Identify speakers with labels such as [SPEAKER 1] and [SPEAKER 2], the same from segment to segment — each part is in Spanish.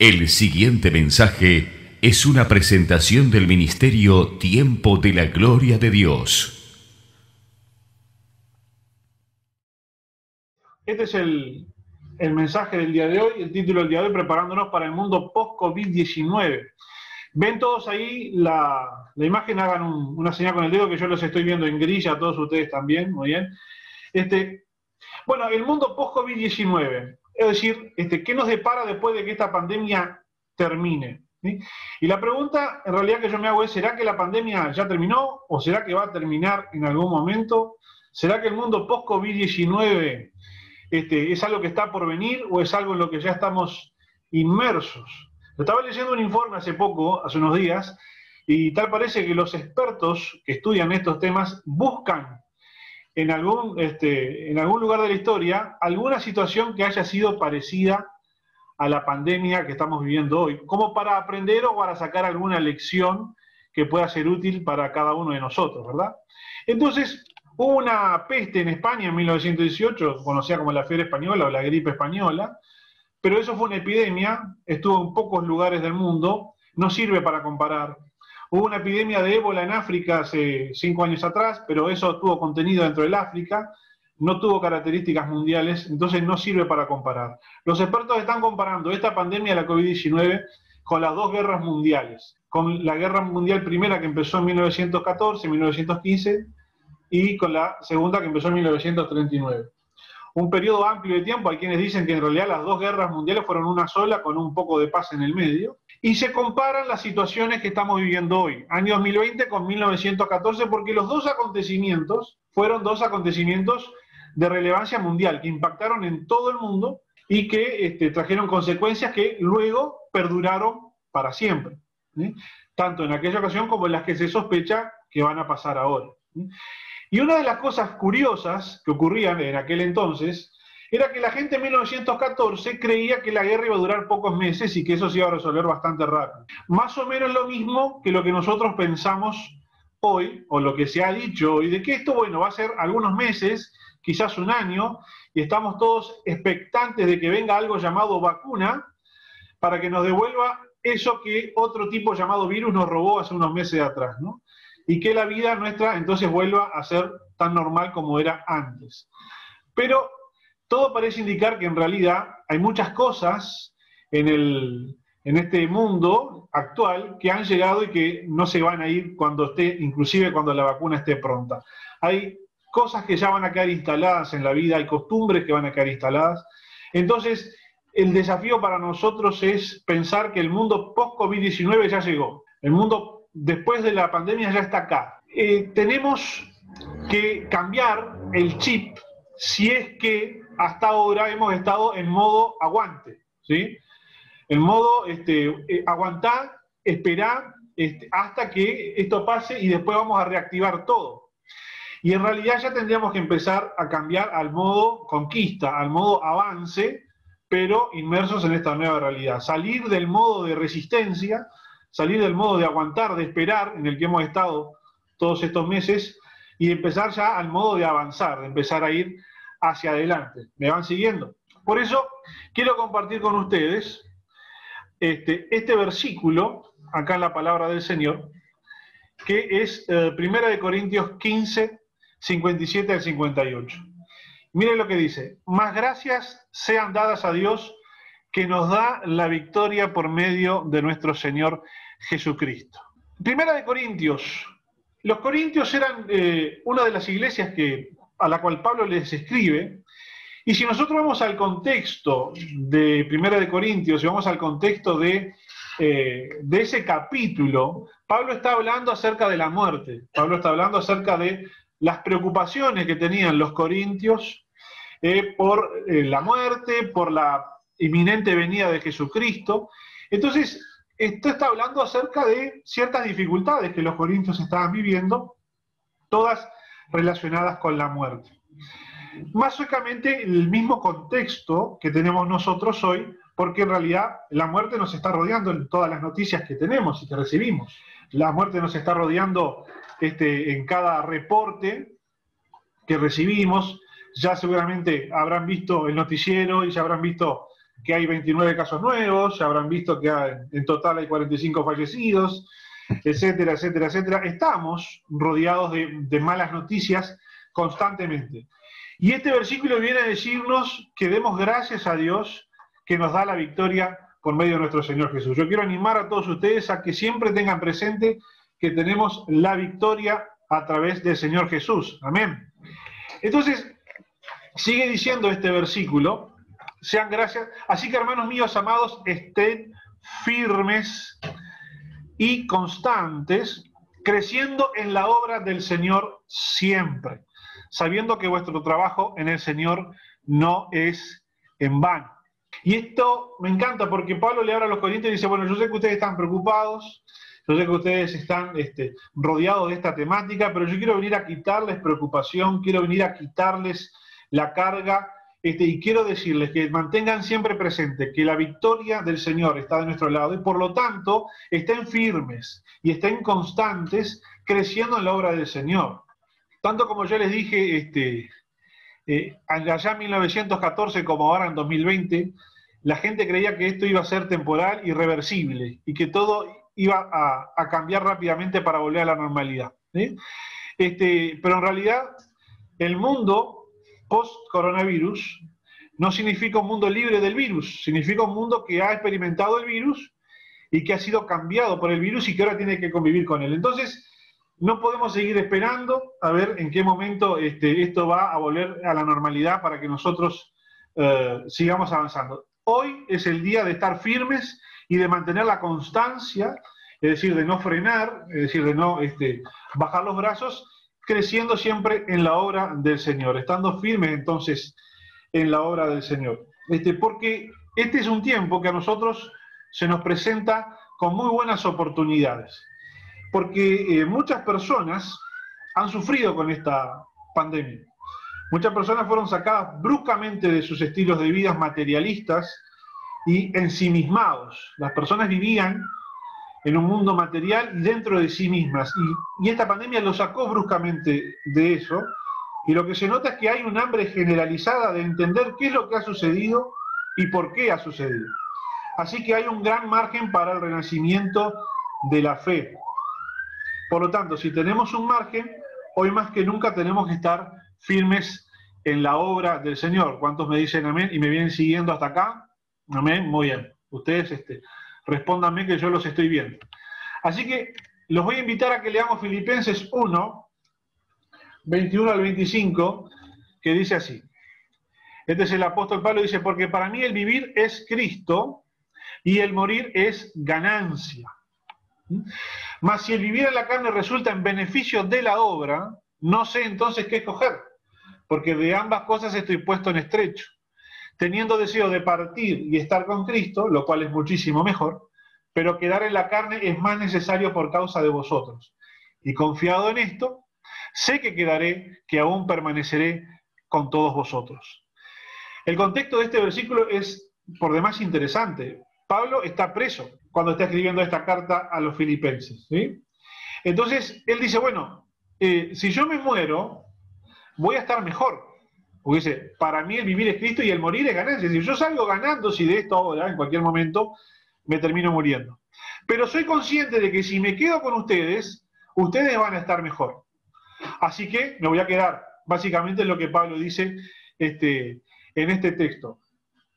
[SPEAKER 1] El siguiente mensaje es una presentación del ministerio Tiempo de la Gloria de Dios.
[SPEAKER 2] Este es el mensaje del día de hoy, el título del día de hoy, preparándonos para el mundo post-COVID-19. Ven todos ahí la imagen, hagan una señal con el dedo que yo los estoy viendo en grilla, a todos ustedes también, muy bien. Bueno, el mundo post-COVID-19, es decir, ¿qué nos depara después de que esta pandemia termine? ¿Sí? Y la pregunta en realidad que yo me hago es, ¿será que la pandemia ya terminó o será que va a terminar en algún momento? ¿Será que el mundo post-COVID-19 es algo que está por venir o es algo en lo que ya estamos inmersos? Estaba leyendo un informe hace poco, hace unos días, y tal parece que los expertos que estudian estos temas buscan en algún lugar de la historia alguna situación que haya sido parecida a la pandemia que estamos viviendo hoy, como para aprender o para sacar alguna lección que pueda ser útil para cada uno de nosotros, ¿verdad? Entonces, hubo una peste en España en 1918, conocida como la fiebre española o la gripe española, pero eso fue una epidemia, estuvo en pocos lugares del mundo, no sirve para comparar. Hubo una epidemia de ébola en África hace 5 años atrás, pero eso tuvo contenido dentro del África, no tuvo características mundiales, entonces no sirve para comparar. Los expertos están comparando esta pandemia, la COVID-19, con las dos guerras mundiales, con la guerra mundial primera que empezó en 1914, 1915, y con la segunda que empezó en 1939. Un periodo amplio de tiempo, hay quienes dicen que en realidad las dos guerras mundiales fueron una sola, con un poco de paz en el medio, y se comparan las situaciones que estamos viviendo hoy, año 2020 con 1914, porque los dos acontecimientos fueron dos acontecimientos de relevancia mundial, que impactaron en todo el mundo y que trajeron consecuencias que luego perduraron para siempre, ¿sí? Tanto en aquella ocasión como en las que se sospecha que van a pasar ahora, ¿sí? Y una de las cosas curiosas que ocurrían en aquel entonces era que la gente en 1914 creía que la guerra iba a durar pocos meses y que eso se iba a resolver bastante rápido. Más o menos lo mismo que lo que nosotros pensamos hoy, o lo que se ha dicho hoy, de que esto, bueno, va a ser algunos meses, quizás un año, y estamos todos expectantes de que venga algo llamado vacuna para que nos devuelva eso que otro tipo llamado virus nos robó hace unos meses atrás, ¿no? Y que la vida nuestra entonces vuelva a ser tan normal como era antes. Pero todo parece indicar que en realidad hay muchas cosas en este mundo actual que han llegado y que no se van a ir inclusive cuando la vacuna esté pronta. Hay cosas que ya van a quedar instaladas en la vida, hay costumbres que van a quedar instaladas. Entonces, el desafío para nosotros es pensar que el mundo post-COVID-19 ya llegó. El mundo después de la pandemia ya está acá. Tenemos que cambiar el chip si es que hasta ahora hemos estado en modo aguante, ¿sí? En modo aguantar, esperar hasta que esto pase y después vamos a reactivar todo. Y en realidad ya tendríamos que empezar a cambiar al modo conquista, al modo avance, pero inmersos en esta nueva realidad. Salir del modo de resistencia, salir del modo de aguantar, de esperar, en el que hemos estado todos estos meses, y empezar ya al modo de avanzar, de empezar a ir hacia adelante. ¿Me van siguiendo? Por eso quiero compartir con ustedes este versículo, acá en la palabra del Señor, que es 1 Corintios 15, 57 al 58. Miren lo que dice: más gracias sean dadas a Dios, que nos da la victoria por medio de nuestro Señor Jesucristo. Primera de Corintios. Los corintios eran una de las iglesias a la cual Pablo les escribe, y si nosotros vamos al contexto de Primera de Corintios, y vamos al contexto de ese capítulo, Pablo está hablando acerca de la muerte, Pablo está hablando acerca de las preocupaciones que tenían los corintios por la muerte, por la inminente venida de Jesucristo. Entonces, esto está hablando acerca de ciertas dificultades que los corintios estaban viviendo, todas relacionadas con la muerte. Más suecamente, el mismo contexto que tenemos nosotros hoy, porque en realidad la muerte nos está rodeando en todas las noticias que tenemos y que recibimos. La muerte nos está rodeando en cada reporte que recibimos. Ya seguramente habrán visto el noticiero y ya habrán visto que hay 29 casos nuevos, ya habrán visto que en total hay 45 fallecidos, etcétera, etcétera, etcétera. Estamos rodeados de malas noticias constantemente. Y este versículo viene a decirnos que demos gracias a Dios que nos da la victoria por medio de nuestro Señor Jesús. Yo quiero animar a todos ustedes a que siempre tengan presente que tenemos la victoria a través del Señor Jesús. Amén. Entonces, sigue diciendo este versículo, sean gracias. Así que, hermanos míos amados, estén firmes y constantes, creciendo en la obra del Señor siempre, sabiendo que vuestro trabajo en el Señor no es en vano. Y esto me encanta porque Pablo le habla a los corintios y dice, bueno, yo sé que ustedes están preocupados, yo sé que ustedes están rodeados de esta temática, pero yo quiero venir a quitarles preocupación, quiero venir a quitarles la carga, y quiero decirles que mantengan siempre presente que la victoria del Señor está de nuestro lado y por lo tanto estén firmes y estén constantes creciendo en la obra del Señor. Tanto como yo les dije, allá en 1914 como ahora en 2020, la gente creía que esto iba a ser temporal y reversible y que todo iba a cambiar rápidamente para volver a la normalidad, ¿sí? Pero en realidad el mundo post-coronavirus no significa un mundo libre del virus, significa un mundo que ha experimentado el virus y que ha sido cambiado por el virus y que ahora tiene que convivir con él. Entonces, no podemos seguir esperando a ver en qué momento esto va a volver a la normalidad para que nosotros sigamos avanzando. Hoy es el día de estar firmes y de mantener la constancia, es decir, de no frenar, es decir, de no bajar los brazos, creciendo siempre en la obra del Señor, estando firmes entonces en la obra del Señor. Porque este es un tiempo que a nosotros se nos presenta con muy buenas oportunidades. Porque muchas personas han sufrido con esta pandemia. Muchas personas fueron sacadas bruscamente de sus estilos de vida materialistas y ensimismados. Las personas vivían en un mundo material y dentro de sí mismas. Y esta pandemia los sacó bruscamente de eso. Y lo que se nota es que hay un hambre generalizada de entender qué es lo que ha sucedido y por qué ha sucedido. Así que hay un gran margen para el renacimiento de la fe. Por lo tanto, si tenemos un margen, hoy más que nunca tenemos que estar firmes en la obra del Señor. ¿Cuántos me dicen amén y me vienen siguiendo hasta acá? Amén, muy bien. Ustedes respóndanme que yo los estoy viendo. Así que los voy a invitar a que leamos Filipenses 1, 21 al 25, que dice así. Este es el apóstol Pablo, dice, porque para mí el vivir es Cristo y el morir es ganancia. Mas si el vivir en la carne resulta en beneficio de la obra, no sé entonces qué escoger, porque de ambas cosas estoy puesto en estrecho, teniendo deseo de partir y estar con Cristo, lo cual es muchísimo mejor, pero quedar en la carne es más necesario por causa de vosotros. Y confiado en esto, sé que quedaré, que aún permaneceré con todos vosotros. El contexto de este versículo es por demás interesante. Pablo está preso cuando está escribiendo esta carta a los filipenses, ¿sí? Entonces, él dice, bueno, si yo me muero, voy a estar mejor. Porque dice, para mí el vivir es Cristo y el morir es ganancia. Es decir, yo salgo ganando si de esto ahora, en cualquier momento, me termino muriendo. Pero soy consciente de que si me quedo con ustedes, ustedes van a estar mejor. Así que me voy a quedar. Básicamente es lo que Pablo dice en este texto.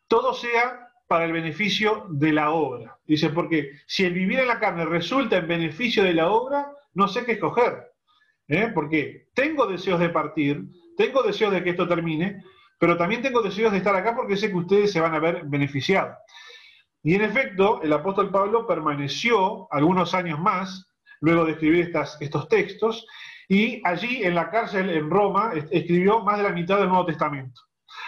[SPEAKER 2] Todo sea para el beneficio de la obra. Dice, porque si el vivir en la carne resulta en beneficio de la obra, no sé qué escoger. Porque tengo deseos de partir, tengo deseos de que esto termine, pero también tengo deseos de estar acá porque sé que ustedes se van a ver beneficiados. Y en efecto, el apóstol Pablo permaneció algunos años más, luego de escribir estos textos, y allí en la cárcel en Roma escribió más de la mitad del Nuevo Testamento.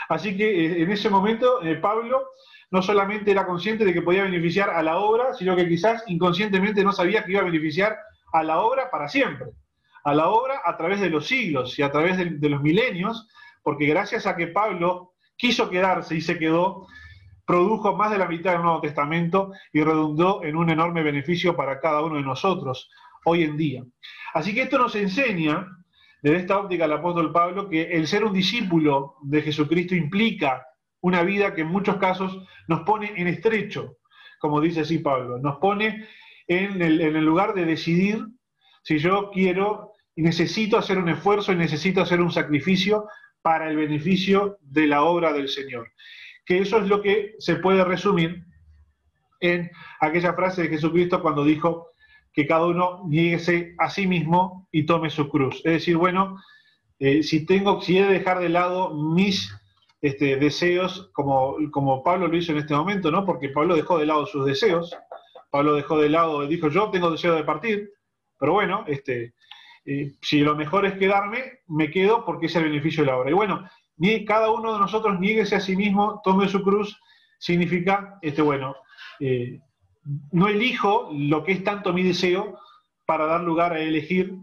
[SPEAKER 2] Así que en ese momento Pablo no solamente era consciente de que podía beneficiar a la obra, sino que quizás inconscientemente no sabía que iba a beneficiar a la obra para siempre, a la obra a través de los siglos y a través de los milenios, porque gracias a que Pablo quiso quedarse y se quedó, produjo más de la mitad del Nuevo Testamento y redundó en un enorme beneficio para cada uno de nosotros hoy en día. Así que esto nos enseña, desde esta óptica el apóstol Pablo, que el ser un discípulo de Jesucristo implica una vida que en muchos casos nos pone en estrecho, como dice así Pablo, nos pone en el lugar de decidir si yo quiero y necesito hacer un esfuerzo y necesito hacer un sacrificio para el beneficio de la obra del Señor. Que eso es lo que se puede resumir en aquella frase de Jesucristo cuando dijo que cada uno niéguese a sí mismo y tome su cruz. Es decir, bueno, si he de dejar de lado mis deseos, como Pablo lo hizo en este momento, ¿no? Porque Pablo dejó de lado sus deseos, Pablo dejó de lado, dijo, yo tengo deseo de partir, pero bueno, si lo mejor es quedarme, me quedo porque es el beneficio de la obra. Y bueno, cada uno de nosotros niéguese a sí mismo, tome su cruz, significa, no elijo lo que es tanto mi deseo para dar lugar a elegir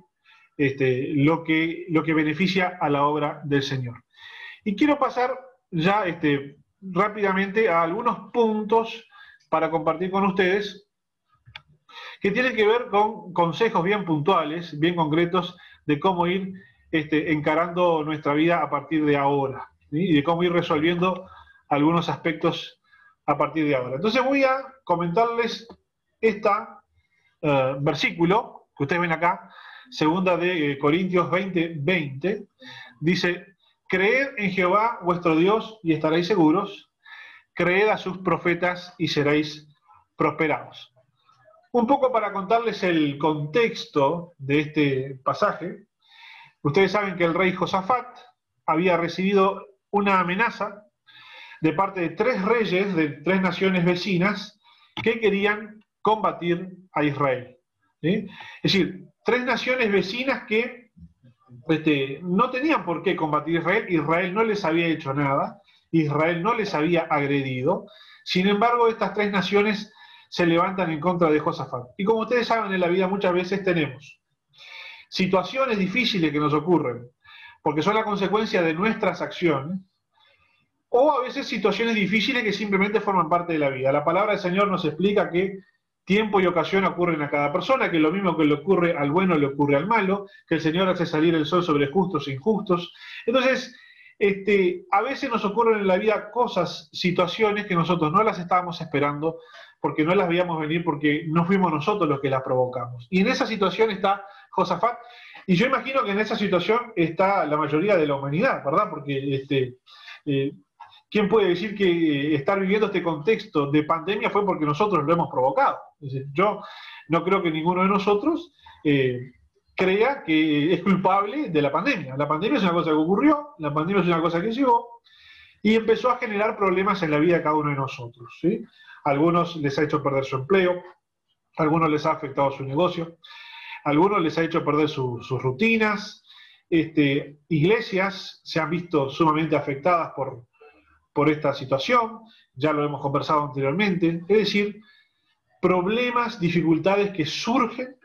[SPEAKER 2] lo que beneficia a la obra del Señor. Y quiero pasar ya rápidamente a algunos puntos para compartir con ustedes que tienen que ver con consejos bien puntuales, bien concretos, de cómo ir encarando nuestra vida a partir de ahora, ¿sí? Y de cómo ir resolviendo algunos aspectos a partir de ahora. Entonces voy a comentarles versículo que ustedes ven acá, segunda de Corintios 20:20, dice, creed en Jehová vuestro Dios y estaréis seguros, creed a sus profetas y seréis prosperados. Un poco para contarles el contexto de este pasaje. Ustedes saben que el rey Josafat había recibido una amenaza de parte de 3 reyes de 3 naciones vecinas que querían combatir a Israel, ¿sí? Es decir, 3 naciones vecinas que no tenían por qué combatir a Israel. Israel no les había hecho nada, Israel no les había agredido. Sin embargo, estas 3 naciones se levantan en contra de Josafat. Y como ustedes saben, en la vida muchas veces tenemos situaciones difíciles que nos ocurren, porque son la consecuencia de nuestras acciones, o a veces situaciones difíciles que simplemente forman parte de la vida. La palabra del Señor nos explica que tiempo y ocasión ocurren a cada persona, que lo mismo que le ocurre al bueno le ocurre al malo, que el Señor hace salir el sol sobre justos e injustos. Entonces, a veces nos ocurren en la vida cosas, situaciones que nosotros no las estábamos esperando, porque no las veíamos venir, porque no fuimos nosotros los que las provocamos. Y en esa situación está Josafat, y yo imagino que en esa situación está la mayoría de la humanidad, ¿verdad? Porque ¿quién puede decir que estar viviendo este contexto de pandemia fue porque nosotros lo hemos provocado? Es decir, yo no creo que ninguno de nosotros crea que es culpable de la pandemia. La pandemia es una cosa que ocurrió, la pandemia es una cosa que llegó y empezó a generar problemas en la vida de cada uno de nosotros, ¿sí? A algunos les ha hecho perder su empleo, a algunos les ha afectado su negocio, a algunos les ha hecho perder sus rutinas, iglesias se han visto sumamente afectadas por esta situación, ya lo hemos conversado anteriormente, es decir, problemas, dificultades que surgen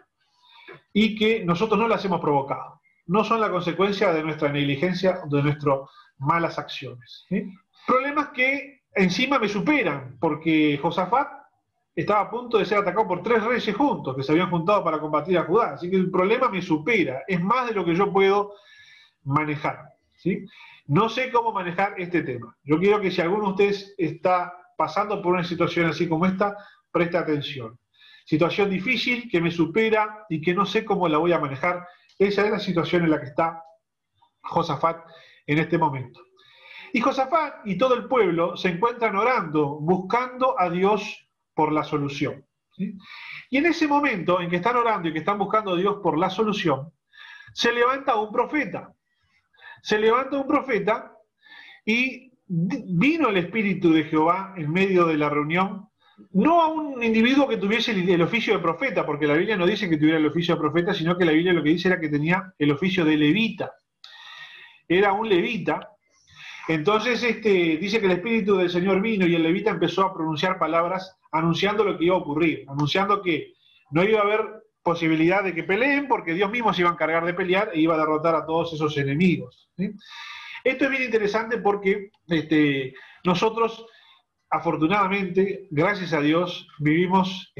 [SPEAKER 2] y que nosotros no las hemos provocado, no son la consecuencia de nuestra negligencia o de nuestras malas acciones, ¿sí? Problemas que encima me superan, porque Josafat estaba a punto de ser atacado por 3 reyes juntos, que se habían juntado para combatir a Judá, así que el problema me supera, es más de lo que yo puedo manejar, ¿sí? No sé cómo manejar este tema. Yo quiero que si alguno de ustedes está pasando por una situación así como esta, preste atención. Situación difícil que me supera y que no sé cómo la voy a manejar. Esa es la situación en la que está Josafat en este momento. Y Josafat y todo el pueblo se encuentran orando, buscando a Dios por la solución, ¿sí? Y en ese momento en que están orando y que están buscando a Dios por la solución, se levanta un profeta. Se levanta un profeta y vino el Espíritu de Jehová en medio de la reunión, no a un individuo que tuviese el oficio de profeta, porque la Biblia no dice que tuviera el oficio de profeta, sino que la Biblia lo que dice era que tenía el oficio de levita. Era un levita. Entonces dice que el Espíritu del Señor vino y el levita empezó a pronunciar palabras anunciando lo que iba a ocurrir, anunciando que no iba a haber posibilidad de que peleen porque Dios mismo se iba a encargar de pelear e iba a derrotar a todos esos enemigos, ¿sí? Esto es bien interesante porque nosotros, afortunadamente, gracias a Dios, vivimos,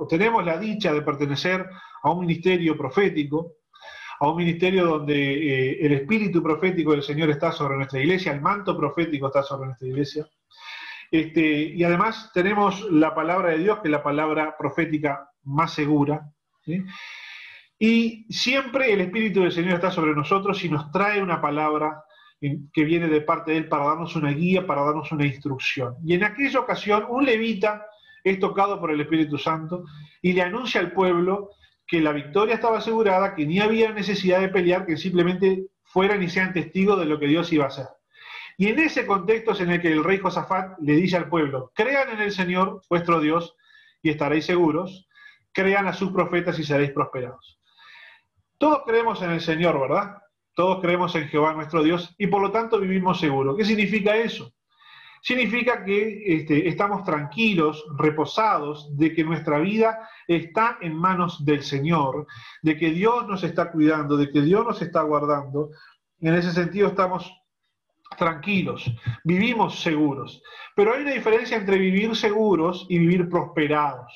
[SPEAKER 2] tenemos la dicha de pertenecer a un ministerio profético, a un ministerio donde el espíritu profético del Señor está sobre nuestra iglesia, el manto profético está sobre nuestra iglesia. Y además tenemos la palabra de Dios, que es la palabra profética más segura, ¿sí? Y siempre el Espíritu del Señor está sobre nosotros y nos trae una palabra que viene de parte de Él para darnos una guía, para darnos una instrucción. Y en aquella ocasión un levita es tocado por el Espíritu Santo y le anuncia al pueblo que la victoria estaba asegurada, que ni había necesidad de pelear, que simplemente fueran y sean testigos de lo que Dios iba a hacer. Y en ese contexto es en el que el rey Josafat le dice al pueblo: crean en el Señor vuestro Dios y estaréis seguros, crean a sus profetas y seréis prosperados. Todos creemos en el Señor, ¿verdad? Todos creemos en Jehová nuestro Dios y por lo tanto vivimos seguros. ¿Qué significa eso? Significa que estamos tranquilos, reposados, de que nuestra vida está en manos del Señor, de que Dios nos está cuidando, de que Dios nos está guardando. En ese sentido estamos tranquilos, vivimos seguros. Pero hay una diferencia entre vivir seguros y vivir prosperados.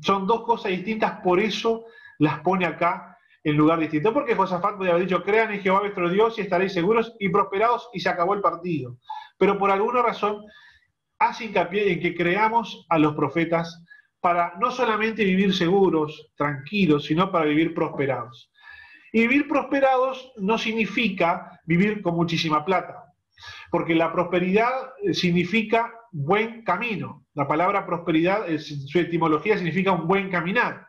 [SPEAKER 2] Son dos cosas distintas, por eso las pone acá en lugar distinto. Porque Josafat podría haber dicho: crean en Jehová vuestro Dios y estaréis seguros y prosperados, y se acabó el partido. Pero por alguna razón hace hincapié en que creamos a los profetas para no solamente vivir seguros, tranquilos, sino para vivir prosperados. Y vivir prosperados no significa vivir con muchísima plata, porque la prosperidad significa buen camino. La palabra prosperidad, su etimología significa un buen caminar.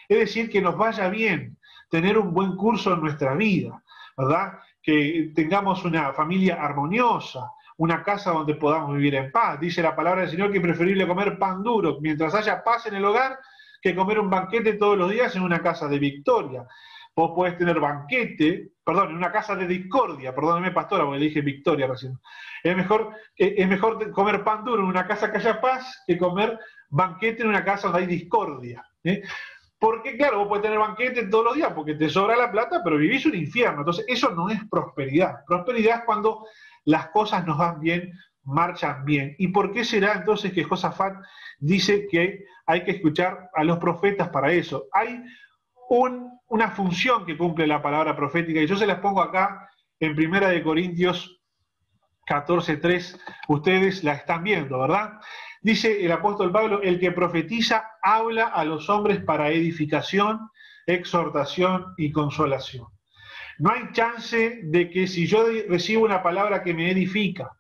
[SPEAKER 2] Es decir, que nos vaya bien, tener un buen curso en nuestra vida, ¿verdad? Que tengamos una familia armoniosa, una casa donde podamos vivir en paz. Dice la palabra del Señor que es preferible comer pan duro mientras haya paz en el hogar que comer un banquete todos los días en una casa de victoria. Vos podés tener banquete, perdón, en una casa de discordia, perdóneme pastora porque le dije victoria recién. Es mejor comer pan duro en una casa que haya paz que comer banquete en una casa donde hay discordia, ¿eh? Porque claro, vos podés tener banquete todos los días porque te sobra la plata, pero vivís un infierno. Entonces eso no es prosperidad. Prosperidad es cuando las cosas nos van bien, marchan bien. ¿Y por qué será entonces que Josafat dice que hay que escuchar a los profetas para eso? Hay una función que cumple la palabra profética, y yo se las pongo acá en 1 Corintios 14:3, ustedes la están viendo, ¿verdad? Dice el apóstol Pablo: el que profetiza habla a los hombres para edificación, exhortación y consolación. No hay chance de que si yo recibo una palabra que me edifica,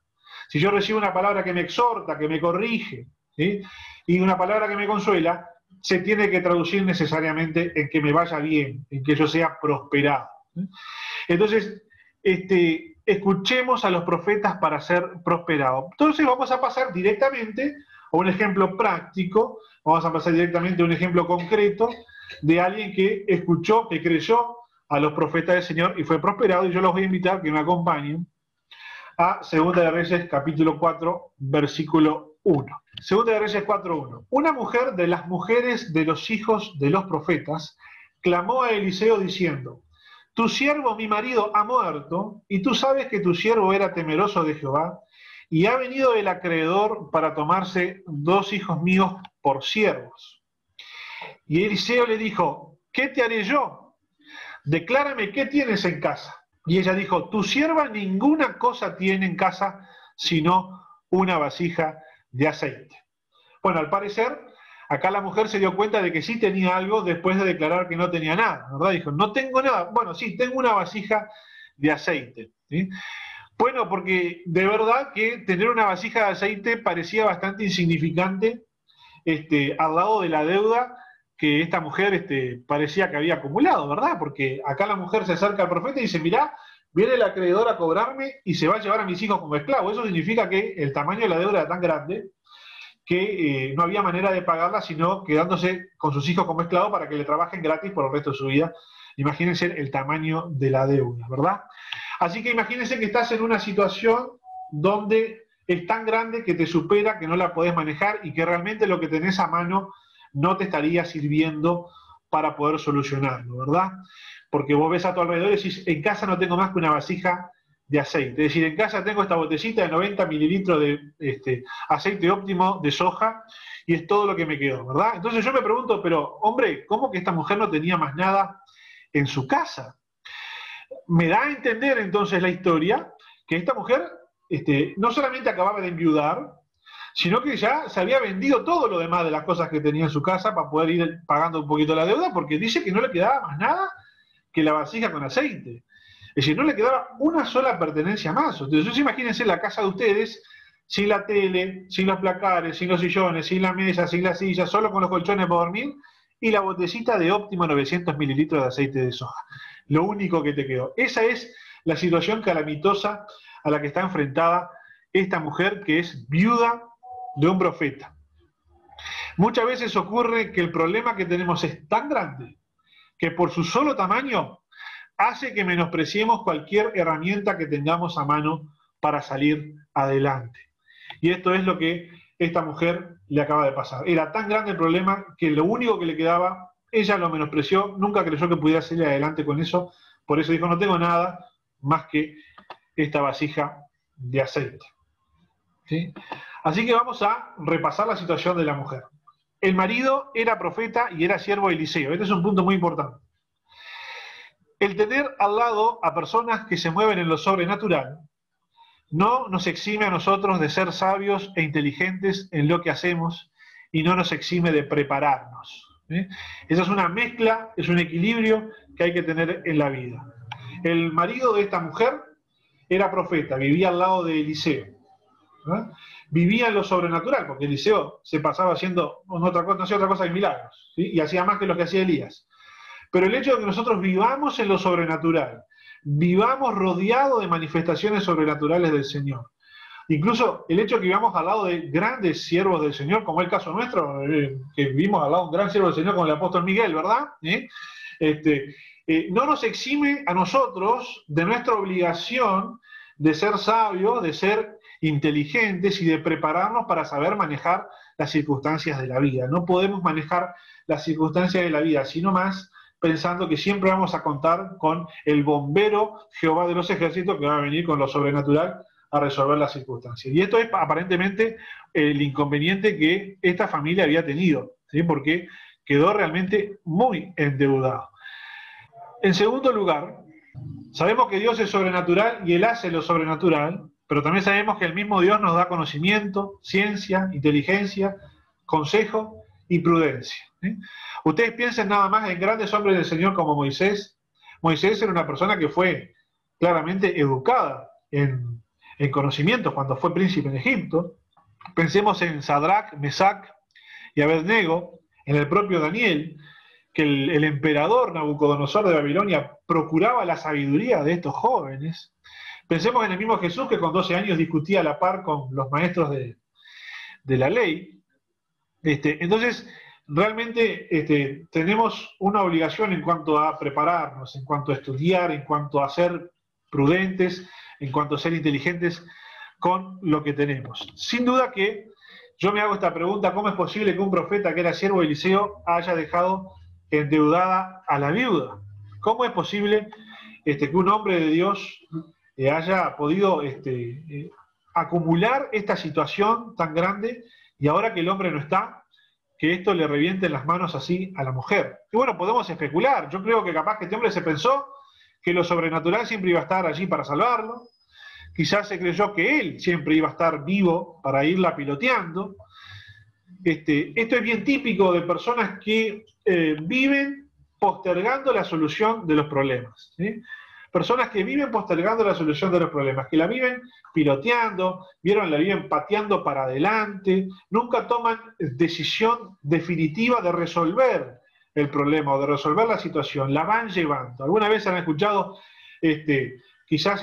[SPEAKER 2] si yo recibo una palabra que me exhorta, que me corrige, ¿sí?, y una palabra que me consuela, se tiene que traducir necesariamente en que me vaya bien, en que yo sea prosperado. Entonces, escuchemos a los profetas para ser prosperados. Entonces vamos a pasar directamente a un ejemplo práctico, vamos a pasar directamente a un ejemplo concreto de alguien que escuchó, que creyó a los profetas del Señor y fue prosperado, y yo los voy a invitar que me acompañen a 2 de Reyes capítulo 4, versículo 1. 2 de Reyes 4:1. Una mujer de las mujeres de los hijos de los profetas clamó a Eliseo diciendo: tu siervo mi marido ha muerto, y tú sabes que tu siervo era temeroso de Jehová, y ha venido el acreedor para tomarse 2 hijos míos por siervos. Y Eliseo le dijo: ¿qué te haré yo? Declárame qué tienes en casa. Y ella dijo: tu sierva ninguna cosa tiene en casa sino una vasija de aceite. Bueno, al parecer, acá la mujer se dio cuenta de que sí tenía algo después de declarar que no tenía nada, ¿verdad? Dijo: no tengo nada. Bueno, sí, tengo una vasija de aceite, ¿sí? Bueno, porque de verdad que tener una vasija de aceite parecía bastante insignificante al lado de la deuda que esta mujer parecía que había acumulado, ¿verdad? Porque acá la mujer se acerca al profeta y dice: mirá, viene el acreedor a cobrarme y se va a llevar a mis hijos como esclavos. Eso significa que el tamaño de la deuda era tan grande que no había manera de pagarla, sino quedándose con sus hijos como esclavos para que le trabajen gratis por el resto de su vida. Imagínense el tamaño de la deuda, ¿verdad? Así que imagínense que estás en una situación donde es tan grande que te supera, que no la podés manejar y que realmente lo que tenés a mano no te estaría sirviendo para poder solucionarlo, ¿verdad? Porque vos ves a tu alrededor y decís: en casa no tengo más que una vasija de aceite. Es decir, en casa tengo esta botellita de 90 mililitros de aceite óptimo de soja y es todo lo que me quedó, ¿verdad? Entonces yo me pregunto: pero hombre, ¿cómo que esta mujer no tenía más nada en su casa? Me da a entender entonces la historia que esta mujer no solamente acababa de enviudar, sino que ya se había vendido todo lo demás de las cosas que tenía en su casa para poder ir pagando un poquito la deuda, porque dice que no le quedaba más nada que la vasija con aceite. Es decir, no le quedaba una sola pertenencia más. Entonces, imagínense la casa de ustedes sin la tele, sin los placares, sin los sillones, sin la mesa, sin la silla, solo con los colchones para dormir y la botecita de Óptimo 900 mililitros de aceite de soja. Lo único que te quedó. Esa es la situación calamitosa a la que está enfrentada esta mujer que es viuda de un profeta. Muchas veces ocurre que el problema que tenemos es tan grande que por su solo tamaño hace que menospreciemos cualquier herramienta que tengamos a mano para salir adelante. Y esto es lo que esta mujer le acaba de pasar. Era tan grande el problema que lo único que le quedaba, ella lo menospreció, nunca creyó que pudiera salir adelante con eso, por eso dijo, no tengo nada más que esta vasija de aceite. ¿Sí? Así que vamos a repasar la situación de la mujer. El marido era profeta y era siervo de Eliseo. Este es un punto muy importante. El tener al lado a personas que se mueven en lo sobrenatural no nos exime a nosotros de ser sabios e inteligentes en lo que hacemos y no nos exime de prepararnos. Esa es una mezcla, es un equilibrio que hay que tener en la vida. El marido de esta mujer era profeta, vivía al lado de Eliseo. Vivía en lo sobrenatural, porque Eliseo se pasaba haciendo no hacía otra cosa que milagros, ¿sí? Y hacía más que lo que hacía Elías. Pero el hecho de que nosotros vivamos en lo sobrenatural, vivamos rodeados de manifestaciones sobrenaturales del Señor, incluso el hecho de que vivamos al lado de grandes siervos del Señor, como el caso nuestro, que vivimos al lado de un gran siervo del Señor como el apóstol Miguel, ¿verdad? No nos exime a nosotros de nuestra obligación de ser sabios, de ser inteligentes y de prepararnos para saber manejar las circunstancias de la vida. No podemos manejar las circunstancias de la vida, sino más pensando que siempre vamos a contar con el bombero Jehová de los ejércitos que va a venir con lo sobrenatural a resolver las circunstancias. Y esto es aparentemente el inconveniente que esta familia había tenido, ¿sí? Porque quedó realmente muy endeudado. En segundo lugar, sabemos que Dios es sobrenatural y Él hace lo sobrenatural, pero también sabemos que el mismo Dios nos da conocimiento, ciencia, inteligencia, consejo y prudencia. Ustedes piensen nada más en grandes hombres del Señor como Moisés. Moisés era una persona que fue claramente educada en conocimientos cuando fue príncipe en Egipto. Pensemos en Sadrach, Mesach y Abednego, en el propio Daniel, que el emperador Nabucodonosor de Babilonia procuraba la sabiduría de estos jóvenes. Pensemos en el mismo Jesús que con 12 años discutía a la par con los maestros de la ley. Entonces, realmente tenemos una obligación en cuanto a prepararnos, en cuanto a estudiar, en cuanto a ser prudentes, en cuanto a ser inteligentes con lo que tenemos. Sin duda que yo me hago esta pregunta, ¿cómo es posible que un profeta que era siervo de Eliseo haya dejado endeudada a la viuda? ¿Cómo es posible que un hombre de Dios haya podido acumular esta situación tan grande y ahora que el hombre no está, que esto le reviente en las manos así a la mujer? Y bueno, podemos especular. Yo creo que capaz que este hombre se pensó que lo sobrenatural siempre iba a estar allí para salvarlo. Quizás se creyó que él siempre iba a estar vivo para irla piloteando. Esto es bien típico de personas que viven postergando la solución de los problemas, ¿sí? Personas que viven postergando la solución de los problemas, que la viven piloteando, la viven pateando para adelante, nunca toman decisión definitiva de resolver el problema o de resolver la situación, la van llevando. ¿Alguna vez han escuchado, quizás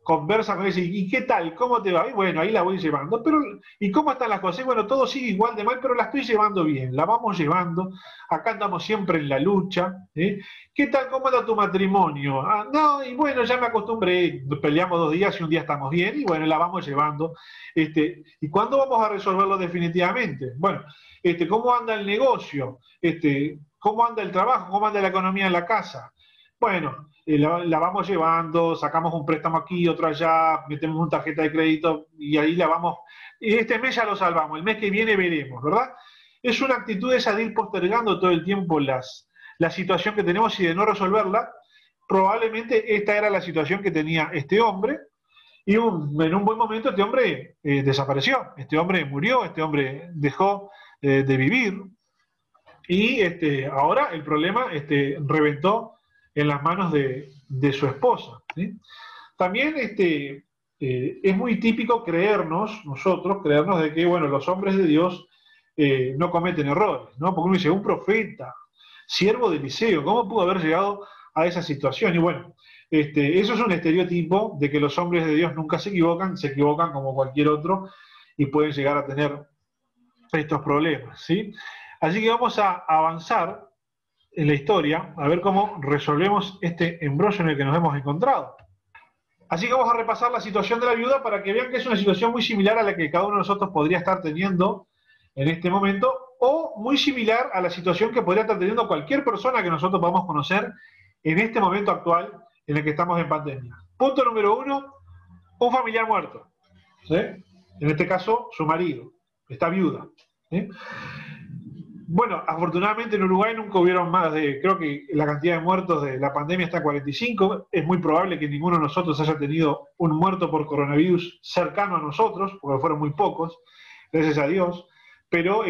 [SPEAKER 2] conversan con ella, ¿y qué tal? ¿Cómo te va? Y bueno, ahí la voy llevando. Pero, ¿y cómo están las cosas? Y bueno, todo sigue igual de mal, pero la estoy llevando bien, la vamos llevando. Acá andamos siempre en la lucha. ¿Qué tal? ¿Cómo anda tu matrimonio? Ah, no, y bueno, ya me acostumbré, peleamos 2 días y un día estamos bien, y bueno, la vamos llevando. ¿Y cuándo vamos a resolverlo definitivamente? Bueno, ¿cómo anda el negocio? ¿Cómo anda el trabajo? ¿Cómo anda la economía en la casa? Bueno, la vamos llevando, sacamos un préstamo aquí, otro allá, metemos una tarjeta de crédito y ahí la vamos. Y este mes ya lo salvamos, el mes que viene veremos, ¿verdad? Es una actitud esa de ir postergando todo el tiempo la situación que tenemos y de no resolverla. Probablemente esta era la situación que tenía este hombre Y en un buen momento este hombre desapareció, este hombre murió, este hombre dejó de vivir. Y ahora el problema reventó en las manos de su esposa, ¿sí? También es muy típico creernos de que, bueno, los hombres de Dios no cometen errores, ¿no? Porque uno dice, un profeta, siervo de Eliseo, ¿cómo pudo haber llegado a esa situación? Y bueno, eso es un estereotipo de que los hombres de Dios nunca se equivocan como cualquier otro y pueden llegar a tener estos problemas, ¿sí? Así que vamos a avanzar en la historia, a ver cómo resolvemos este embrollo en el que nos hemos encontrado. Así que vamos a repasar la situación de la viuda para que vean que es una situación muy similar a la que cada uno de nosotros podría estar teniendo en este momento, o muy similar a la situación que podría estar teniendo cualquier persona que nosotros podamos conocer en este momento actual en el que estamos en pandemia. Punto número 1, un familiar muerto, ¿sí? En este caso, su marido, está viuda, ¿sí? Bueno, afortunadamente en Uruguay nunca hubieron más creo que la cantidad de muertos de la pandemia está en 45, es muy probable que ninguno de nosotros haya tenido un muerto por coronavirus cercano a nosotros, porque fueron muy pocos, gracias a Dios, pero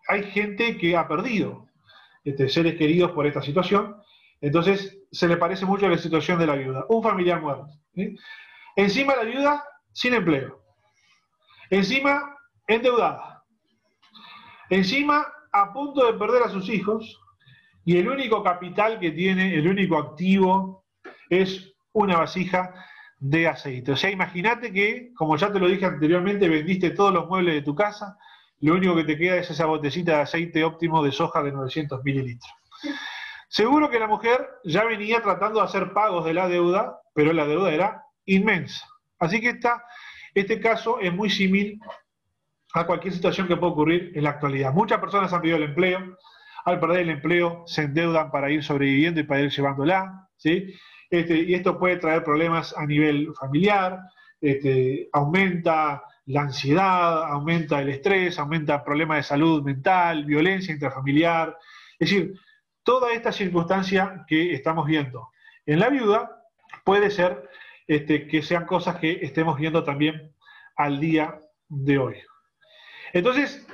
[SPEAKER 2] hay gente que ha perdido seres queridos por esta situación, entonces se le parece mucho a la situación de la viuda, un familiar muerto, ¿sí? Encima la viuda sin empleo, encima endeudada, encima a punto de perder a sus hijos, y el único capital que tiene, el único activo, es una vasija de aceite. O sea, imagínate que, como ya te lo dije anteriormente, vendiste todos los muebles de tu casa, lo único que te queda es esa botecita de aceite óptimo de soja de 900 mililitros. Seguro que la mujer ya venía tratando de hacer pagos de la deuda, pero la deuda era inmensa. Así que este caso es muy similar a cualquier situación que pueda ocurrir en la actualidad. Muchas personas han perdido el empleo, al perder el empleo se endeudan para ir sobreviviendo y para ir llevándola, ¿sí? Y esto puede traer problemas a nivel familiar, aumenta la ansiedad, aumenta el estrés, aumenta problemas de salud mental, violencia intrafamiliar, es decir, toda esta circunstancia que estamos viendo en la viuda puede ser que sean cosas que estemos viendo también al día de hoy. Entonces,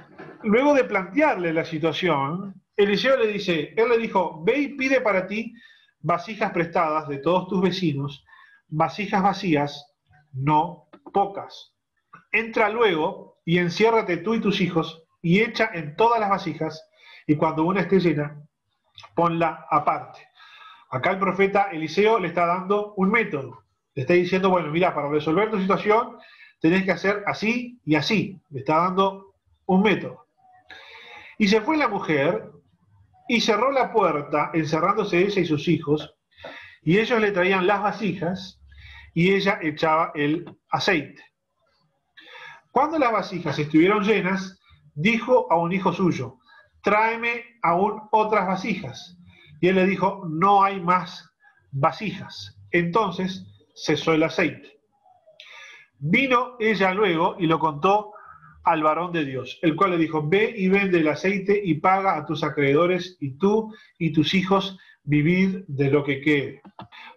[SPEAKER 2] luego de plantearle la situación, Eliseo le dijo, ve y pide para ti vasijas prestadas de todos tus vecinos, vasijas vacías, no pocas. Entra luego y enciérrate tú y tus hijos y echa en todas las vasijas, y cuando una esté llena, ponla aparte. Acá el profeta Eliseo le está dando un método. Le está diciendo, bueno, mira, para resolver tu situación tenés que hacer así y así. Le está dando un método. Y se fue la mujer y cerró la puerta, encerrándose ella y sus hijos, y ellos le traían las vasijas y ella echaba el aceite. Cuando las vasijas estuvieron llenas, dijo a un hijo suyo, tráeme aún otras vasijas. Y él le dijo, no hay más vasijas. Entonces cesó el aceite. Vino ella luego y lo contó al varón de Dios, el cual le dijo, ve y vende el aceite y paga a tus acreedores, y tú y tus hijos vivid de lo que quede.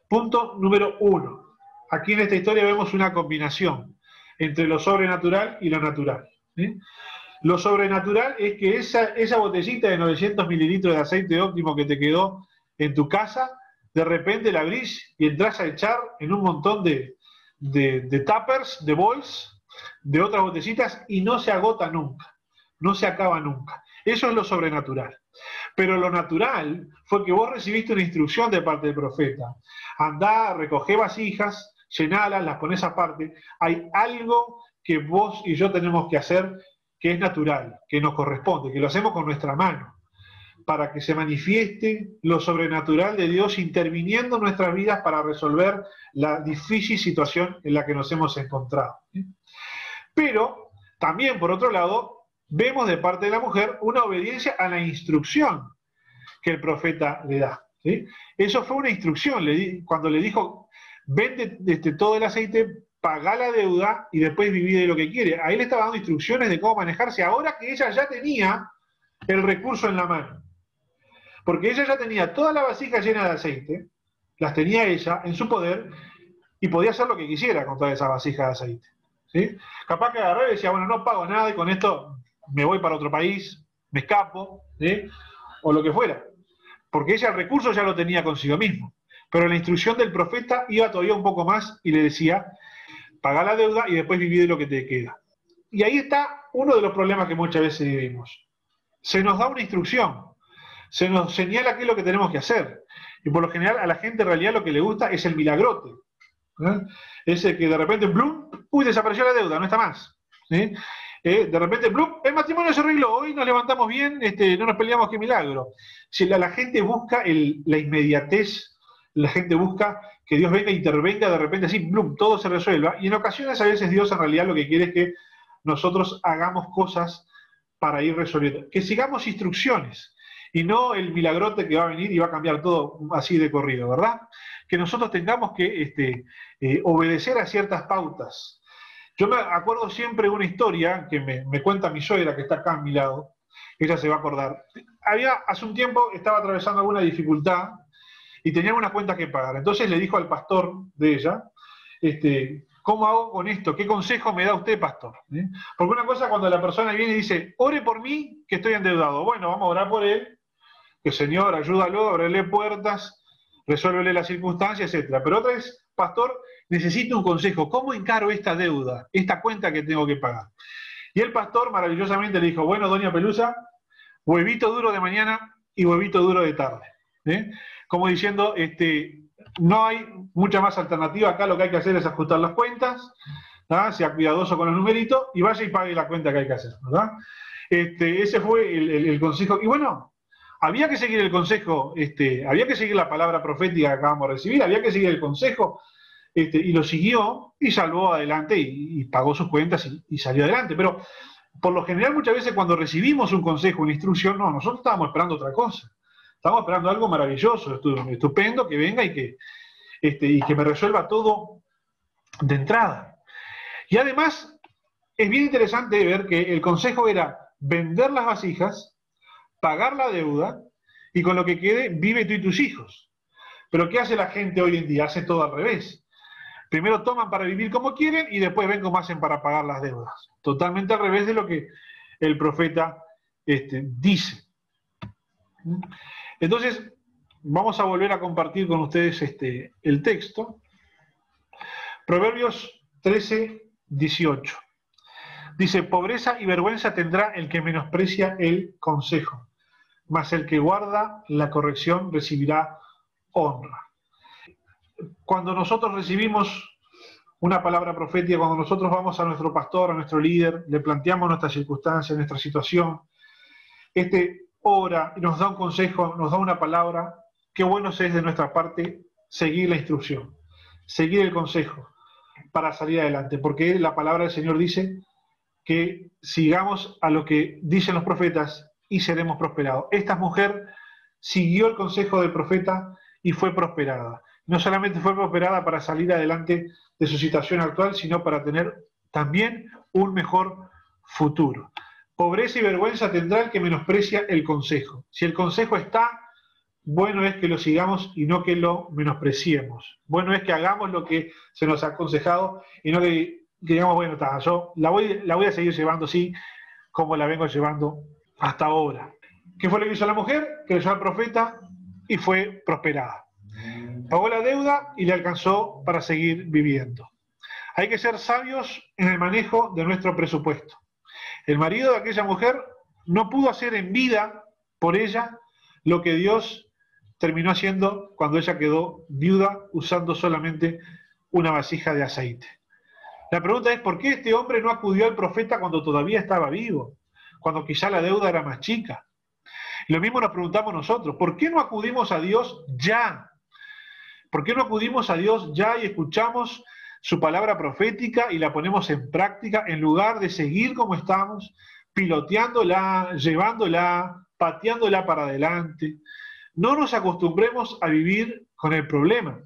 [SPEAKER 2] Punto número 1. Aquí en esta historia vemos una combinación entre lo sobrenatural y lo natural, ¿sí? Lo sobrenatural es que esa botellita de 900 mililitros de aceite óptimo que te quedó en tu casa, de repente la abrís y entras a echar en un montón de tuppers, de bols, de otras botellitas, y no se agota nunca, no se acaba nunca. Eso es lo sobrenatural. Pero lo natural fue que vos recibiste una instrucción de parte del profeta. Andá, recogé vasijas, llenalas, las ponés aparte. Hay algo que vos y yo tenemos que hacer que es natural, que nos corresponde, que lo hacemos con nuestra mano, para que se manifieste lo sobrenatural de Dios interviniendo en nuestras vidas para resolver la difícil situación en la que nos hemos encontrado. Pero también, por otro lado, vemos de parte de la mujer una obediencia a la instrucción que el profeta le da, ¿sí? Eso fue una instrucción, cuando le dijo, vende todo el aceite, pagá la deuda y después viví de lo que quiere. Ahí le estaba dando instrucciones de cómo manejarse, ahora que ella ya tenía el recurso en la mano. Porque ella ya tenía toda la vasija llena de aceite, las tenía ella en su poder, y podía hacer lo que quisiera con toda esa vasija de aceite. ¿Sí? Capaz que agarré y decía, bueno, no pago nada y con esto me voy para otro país, me escapo, ¿sí? O lo que fuera. Porque ella el recurso ya lo tenía consigo mismo. Pero la instrucción del profeta iba todavía un poco más y le decía, paga la deuda y después viví de lo que te queda. Y ahí está uno de los problemas que muchas veces vivimos. Se nos da una instrucción, se nos señala qué es lo que tenemos que hacer. Y por lo general a la gente en realidad lo que le gusta es el milagrote. Ese que de repente, ¡blum! ¡Uy! Desapareció la deuda, no está más. ¿Sí? De repente, ¡blum! El matrimonio se arregló, hoy nos levantamos bien, no nos peleamos, qué milagro. Si la gente busca la inmediatez, la gente busca que Dios venga e intervenga de repente así, ¡blum! Todo se resuelva. Y en ocasiones a veces Dios en realidad lo que quiere es que nosotros hagamos cosas para ir resolviendo. Que sigamos instrucciones y no el milagrote que va a venir y va a cambiar todo así de corrido, ¿verdad? Que nosotros tengamos que obedecer a ciertas pautas. Yo me acuerdo siempre de una historia que me cuenta mi suegra, que está acá a mi lado, ella se va a acordar. Hace un tiempo estaba atravesando alguna dificultad y tenía una cuenta que pagar. Entonces le dijo al pastor de ella, ¿cómo hago con esto? ¿Qué consejo me da usted, pastor? Porque una cosa cuando la persona viene y dice, ore por mí, que estoy endeudado. Bueno, vamos a orar por él, que Señor, ayúdalo, ábrele puertas, resuélvele las circunstancias, etc. Pero otra vez, pastor, necesito un consejo. ¿Cómo encaro esta deuda, esta cuenta que tengo que pagar? Y el pastor maravillosamente le dijo, bueno, doña Pelusa, huevito duro de mañana y huevito duro de tarde. Como diciendo, no hay mucha más alternativa, acá lo que hay que hacer es ajustar las cuentas, ¿verdad? Sea cuidadoso con los numeritos y vaya y pague la cuenta que hay que hacer, ¿verdad? Ese fue el consejo. Y bueno, había que seguir el consejo, había que seguir la palabra profética que acabamos de recibir, había que seguir el consejo, y lo siguió y salvó adelante y pagó sus cuentas y salió adelante. Pero por lo general muchas veces cuando recibimos un consejo, una instrucción, no, nosotros estábamos esperando otra cosa. Estábamos esperando algo maravilloso, estupendo, que venga y que me resuelva todo de entrada. Y además es bien interesante ver que el consejo era vender las vasijas, pagar la deuda y con lo que quede vive tú y tus hijos. Pero ¿qué hace la gente hoy en día? Hace todo al revés. Primero toman para vivir como quieren y después ven cómo hacen para pagar las deudas. Totalmente al revés de lo que el profeta dice. Entonces, vamos a volver a compartir con ustedes el texto. Proverbios 13, 18. Dice, pobreza y vergüenza tendrá el que menosprecia el consejo, mas el que guarda la corrección recibirá honra. Cuando nosotros recibimos una palabra profética, cuando nosotros vamos a nuestro pastor, a nuestro líder, le planteamos nuestra circunstancia, nuestra situación, ora y nos da un consejo, nos da una palabra, qué bueno es de nuestra parte seguir la instrucción, seguir el consejo para salir adelante, porque la palabra del Señor dice que sigamos a lo que dicen los profetas y seremos prosperados. Esta mujer siguió el consejo del profeta y fue prosperada. No solamente fue prosperada para salir adelante de su situación actual, sino para tener también un mejor futuro. Pobreza y vergüenza tendrá el que menosprecia el consejo. Si el consejo está, bueno es que lo sigamos y no que lo menospreciemos. Bueno es que hagamos lo que se nos ha aconsejado y no que digamos, bueno, yo la voy a seguir llevando así como la vengo llevando hasta ahora. ¿Qué fue lo que hizo la mujer? Creyó al profeta y fue prosperada. Pagó la deuda y le alcanzó para seguir viviendo. Hay que ser sabios en el manejo de nuestro presupuesto. El marido de aquella mujer no pudo hacer en vida por ella lo que Dios terminó haciendo cuando ella quedó viuda usando solamente una vasija de aceite. La pregunta es, ¿por qué este hombre no acudió al profeta cuando todavía estaba vivo? Cuando quizá la deuda era más chica. Y lo mismo nos preguntamos nosotros, ¿por qué no acudimos a Dios ya? ¿Por qué no acudimos a Dios ya y escuchamos su palabra profética y la ponemos en práctica en lugar de seguir como estamos, piloteándola, llevándola, pateándola para adelante? No nos acostumbremos a vivir con el problema,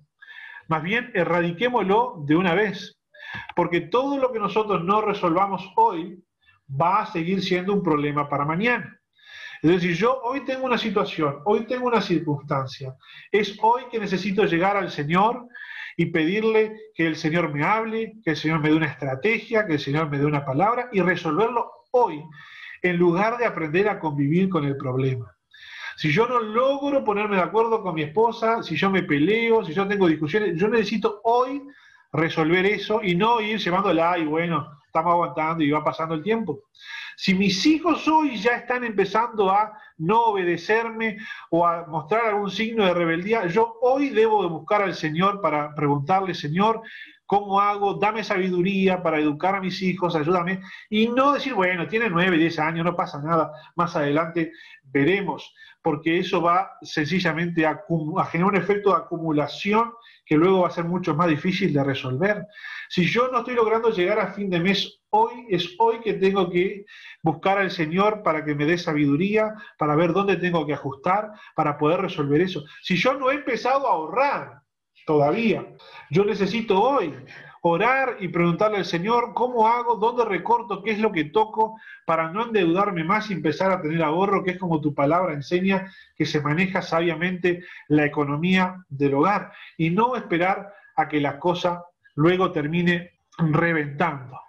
[SPEAKER 2] más bien erradiquémoslo de una vez, porque todo lo que nosotros no resolvamos hoy va a seguir siendo un problema para mañana. Es decir, yo hoy tengo una situación, hoy tengo una circunstancia, es hoy que necesito llegar al Señor y pedirle que el Señor me hable, que el Señor me dé una estrategia, que el Señor me dé una palabra y resolverlo hoy, en lugar de aprender a convivir con el problema. Si yo no logro ponerme de acuerdo con mi esposa, si yo me peleo, si yo tengo discusiones, yo necesito hoy resolver eso y no ir llevándola y bueno, estamos aguantando y va pasando el tiempo. Si mis hijos hoy ya están empezando a no obedecerme o a mostrar algún signo de rebeldía, yo hoy debo de buscar al Señor para preguntarle, Señor, ¿cómo hago? Dame sabiduría para educar a mis hijos, ayúdame. Y no decir, bueno, tiene 9, 10 años, no pasa nada, más adelante veremos, porque eso va sencillamente a generar un efecto de acumulación que luego va a ser mucho más difícil de resolver. Si yo no estoy logrando llegar a fin de mes, hoy es hoy que tengo que buscar al Señor para que me dé sabiduría, para ver dónde tengo que ajustar, para poder resolver eso. Si yo no he empezado a ahorrar todavía, yo necesito hoy orar y preguntarle al Señor cómo hago, dónde recorto, qué es lo que toco para no endeudarme más y empezar a tener ahorro, que es como tu palabra enseña que se maneja sabiamente la economía del hogar y no esperar a que la cosa luego termine reventando.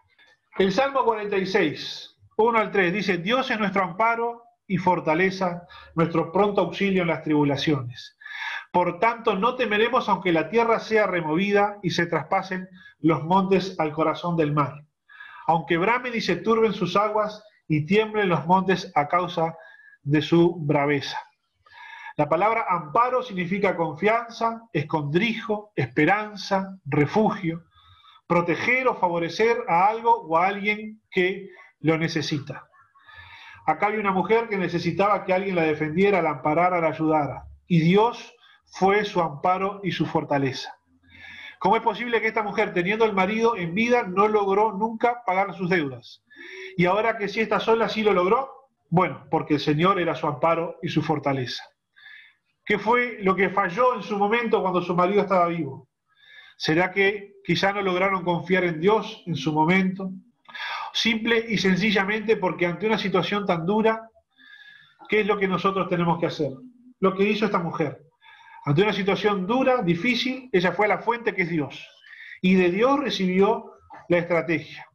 [SPEAKER 2] El Salmo 46, 1 al 3 dice: Dios es nuestro amparo y fortaleza, nuestro pronto auxilio en las tribulaciones. Por tanto, no temeremos aunque la tierra sea removida y se traspasen los montes al corazón del mar. Aunque bramen y se turben sus aguas y tiemblen los montes a causa de su braveza. La palabra amparo significa confianza, escondrijo, esperanza, refugio, proteger o favorecer a algo o a alguien que lo necesita. Acá había una mujer que necesitaba que alguien la defendiera, la amparara, la ayudara. Y Dios fue su amparo y su fortaleza. ¿Cómo es posible que esta mujer, teniendo el marido en vida, no logró nunca pagar sus deudas? Y ahora que sí está sola, sí lo logró. Bueno, porque el Señor era su amparo y su fortaleza. ¿Qué fue lo que falló en su momento cuando su marido estaba vivo? ¿Será que quizá no lograron confiar en Dios en su momento? Simple y sencillamente porque ante una situación tan dura, ¿qué es lo que nosotros tenemos que hacer? Lo que hizo esta mujer. Ante una situación dura, difícil, ella fue a la fuente que es Dios. Y de Dios recibió la estrategia.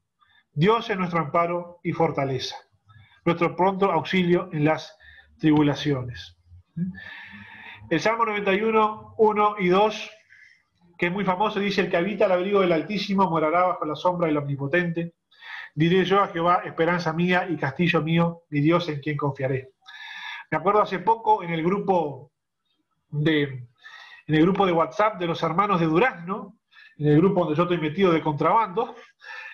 [SPEAKER 2] Dios es nuestro amparo y fortaleza. Nuestro pronto auxilio en las tribulaciones. El Salmo 91, 1 y 2, que es muy famoso, dice: el que habita al abrigo del Altísimo morará bajo la sombra del Omnipotente. Diré yo a Jehová, esperanza mía y castillo mío, mi Dios en quien confiaré. Me acuerdo hace poco en el grupo de WhatsApp de los hermanos de Durazno, en el grupo donde yo estoy metido de contrabando,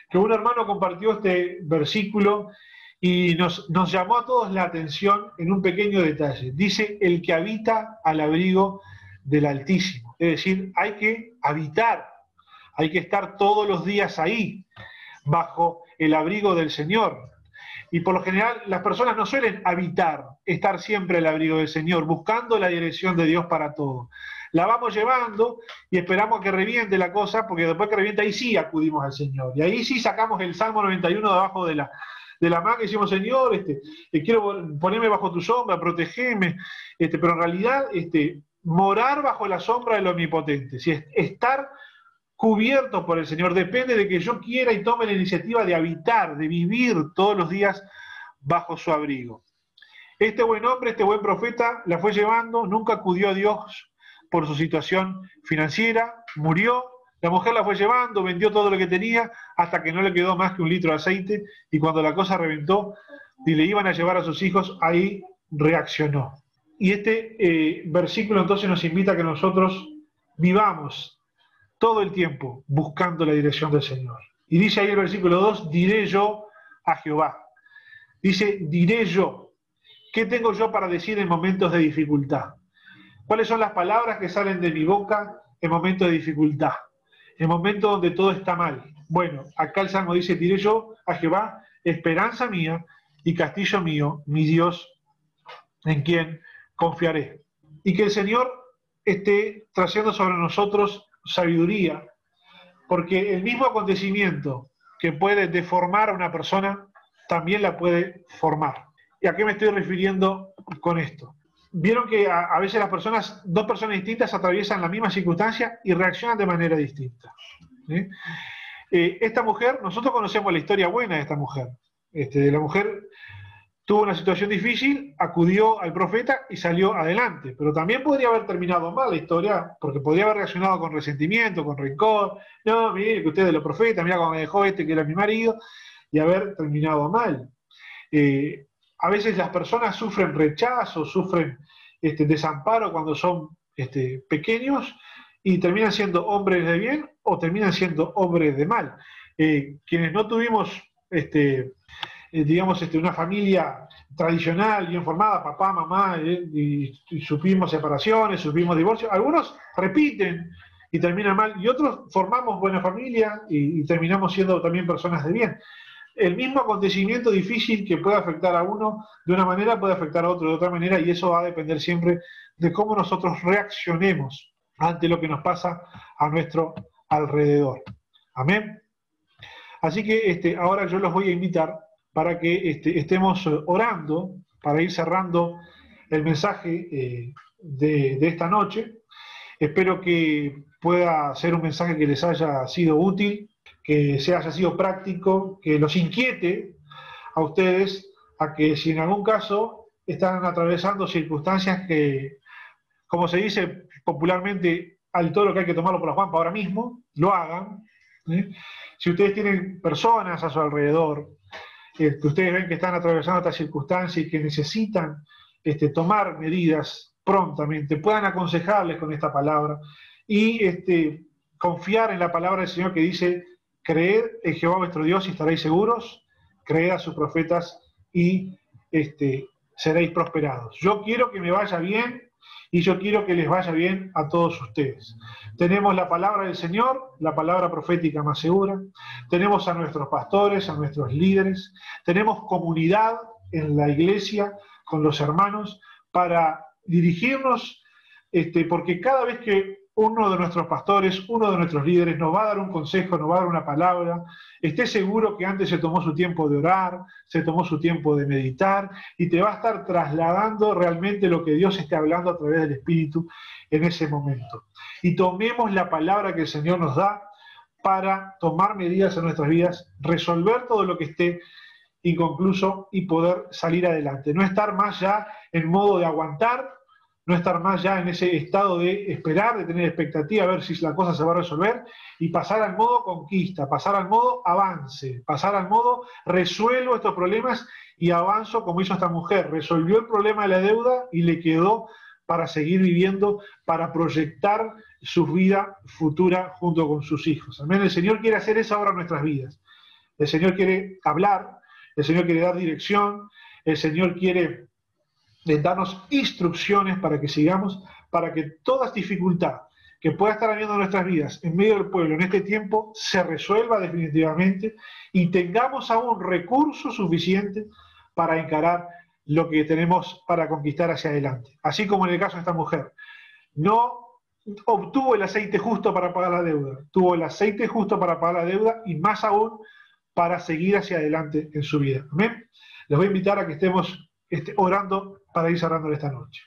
[SPEAKER 2] que un hermano compartió este versículo y nos llamó a todos la atención en un pequeño detalle. Dice: el que habita al abrigo del Altísimo. Es decir, hay que habitar, hay que estar todos los días ahí, bajo el abrigo del Señor. Y por lo general las personas no suelen habitar, estar siempre al abrigo del Señor, buscando la dirección de Dios para todo. La vamos llevando y esperamos a que reviente la cosa, porque después que revienta ahí sí acudimos al Señor. Y ahí sí sacamos el Salmo 91 de abajo de la manga y decimos: Señor, quiero ponerme bajo tu sombra, protegeme. Pero en realidad, morar bajo la sombra del Omnipotente, si estar cubierto por el Señor, depende de que yo quiera y tome la iniciativa de habitar, de vivir todos los días bajo su abrigo. Este buen hombre, este buen profeta, la fue llevando, nunca acudió a Dios por su situación financiera, murió, la mujer la fue llevando, vendió todo lo que tenía, hasta que no le quedó más que 1 litro de aceite, y cuando la cosa reventó y le iban a llevar a sus hijos, ahí reaccionó. Y este versículo entonces nos invita a que nosotros vivamos todo el tiempo buscando la dirección del Señor. Y dice ahí el versículo 2, diré yo a Jehová. Dice, diré yo. ¿Qué tengo yo para decir en momentos de dificultad? ¿Cuáles son las palabras que salen de mi boca en momentos de dificultad? En momentos donde todo está mal. Bueno, acá el Salmo dice, diré yo a Jehová, esperanza mía y castillo mío, mi Dios, en quien confiaré. Y que el Señor esté trayendo sobre nosotros sabiduría, porque el mismo acontecimiento que puede deformar a una persona, también la puede formar. ¿Y a qué me estoy refiriendo con esto? vieron que a veces las personas, dos personas distintas atraviesan la misma circunstancia y reaccionan de manera distinta. ¿Sí? Esta mujer, nosotros conocemos la historia buena de esta mujer. La mujer tuvo una situación difícil, acudió al profeta y salió adelante. Pero también podría haber terminado mal la historia, porque podría haber reaccionado con resentimiento, con rencor. No, mire que usted es los profetas, mira cómo me dejó que era mi marido, y haber terminado mal. A veces las personas sufren rechazo, sufren desamparo cuando son pequeños y terminan siendo hombres de bien o terminan siendo hombres de mal. Quienes no tuvimos, digamos, una familia tradicional, bien formada, papá, mamá, y supimos separaciones, supimos divorcios, algunos repiten y terminan mal, y otros formamos buena familia y terminamos siendo también personas de bien. El mismo acontecimiento difícil que puede afectar a uno de una manera puede afectar a otro de otra manera, y eso va a depender siempre de cómo nosotros reaccionemos ante lo que nos pasa a nuestro alrededor. Amén. Así que ahora yo los voy a invitar para que estemos orando, para ir cerrando el mensaje de esta noche. Espero que pueda ser un mensaje que les haya sido útil, que haya sido práctico, que los inquiete a ustedes, a que si en algún caso están atravesando circunstancias que, como se dice popularmente, al todo lo que hay que tomarlo por la Juanpa ahora mismo, lo hagan. Si ustedes tienen personas a su alrededor, que ustedes ven que están atravesando esta circunstancia y que necesitan tomar medidas prontamente, puedan aconsejarles con esta palabra y confiar en la palabra del Señor que dice: creed en Jehová vuestro Dios y estaréis seguros, creed a sus profetas y seréis prosperados. Yo quiero que me vaya bien y yo quiero que les vaya bien a todos ustedes. Tenemos la palabra del Señor, la palabra profética más segura, tenemos a nuestros pastores, a nuestros líderes, tenemos comunidad en la iglesia con los hermanos para dirigirnos, porque cada vez que uno de nuestros pastores, uno de nuestros líderes nos va a dar un consejo, nos va a dar una palabra, esté seguro que antes se tomó su tiempo de orar, se tomó su tiempo de meditar y te va a estar trasladando realmente lo que Dios esté hablando a través del Espíritu en ese momento. Y tomemos la palabra que el Señor nos da para tomar medidas en nuestras vidas, resolver todo lo que esté inconcluso y poder salir adelante. No estar más ya en modo de aguantar, no estar más ya en ese estado de esperar, de tener expectativa, a ver si la cosa se va a resolver, y pasar al modo conquista, pasar al modo avance, pasar al modo resuelvo estos problemas y avanzo como hizo esta mujer. Resolvió el problema de la deuda y le quedó para seguir viviendo, para proyectar su vida futura junto con sus hijos. Amén. El Señor quiere hacer eso ahora en nuestras vidas. El Señor quiere hablar, el Señor quiere dar dirección, el Señor quiere darnos instrucciones para que sigamos, para que toda dificultad que pueda estar habiendo en nuestras vidas en medio del pueblo en este tiempo se resuelva definitivamente y tengamos aún recursos suficientes para encarar lo que tenemos para conquistar hacia adelante. Así como en el caso de esta mujer, no obtuvo el aceite justo para pagar la deuda, tuvo el aceite justo para pagar la deuda y más aún para seguir hacia adelante en su vida. ¿Amén? Les voy a invitar a que estemos orando para ir cerrando esta noche.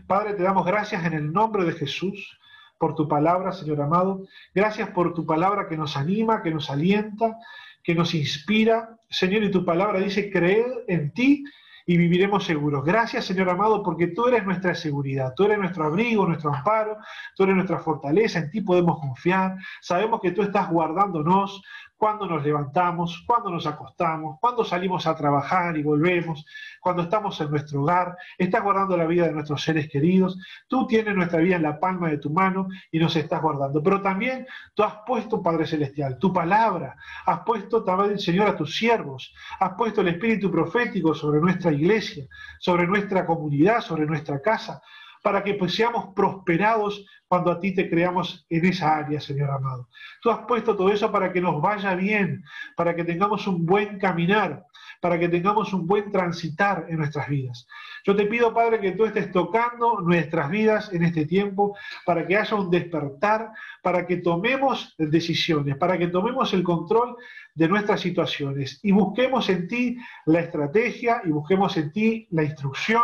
[SPEAKER 2] Padre, te damos gracias en el nombre de Jesús por tu palabra, Señor amado. Gracias por tu palabra que nos anima, que nos alienta, que nos inspira. Señor, y tu palabra dice: creed en ti y viviremos seguros. Gracias, Señor amado, porque tú eres nuestra seguridad, tú eres nuestro abrigo, nuestro amparo, tú eres nuestra fortaleza, en ti podemos confiar. Sabemos que tú estás guardándonos cuando nos levantamos, cuando nos acostamos, cuando salimos a trabajar y volvemos, cuando estamos en nuestro hogar, estás guardando la vida de nuestros seres queridos, tú tienes nuestra vida en la palma de tu mano y nos estás guardando. Pero también tú has puesto, Padre Celestial, tu palabra, has puesto también, Señor, a tus siervos, has puesto el espíritu profético sobre nuestra iglesia, sobre nuestra comunidad, sobre nuestra casa, para que pues seamos prosperados cuando a ti te creamos en esa área, Señor amado. Tú has puesto todo eso para que nos vaya bien, para que tengamos un buen caminar, para que tengamos un buen transitar en nuestras vidas. Yo te pido, Padre, que tú estés tocando nuestras vidas en este tiempo, para que haya un despertar, para que tomemos decisiones, para que tomemos el control de nuestras situaciones y busquemos en ti la estrategia y busquemos en ti la instrucción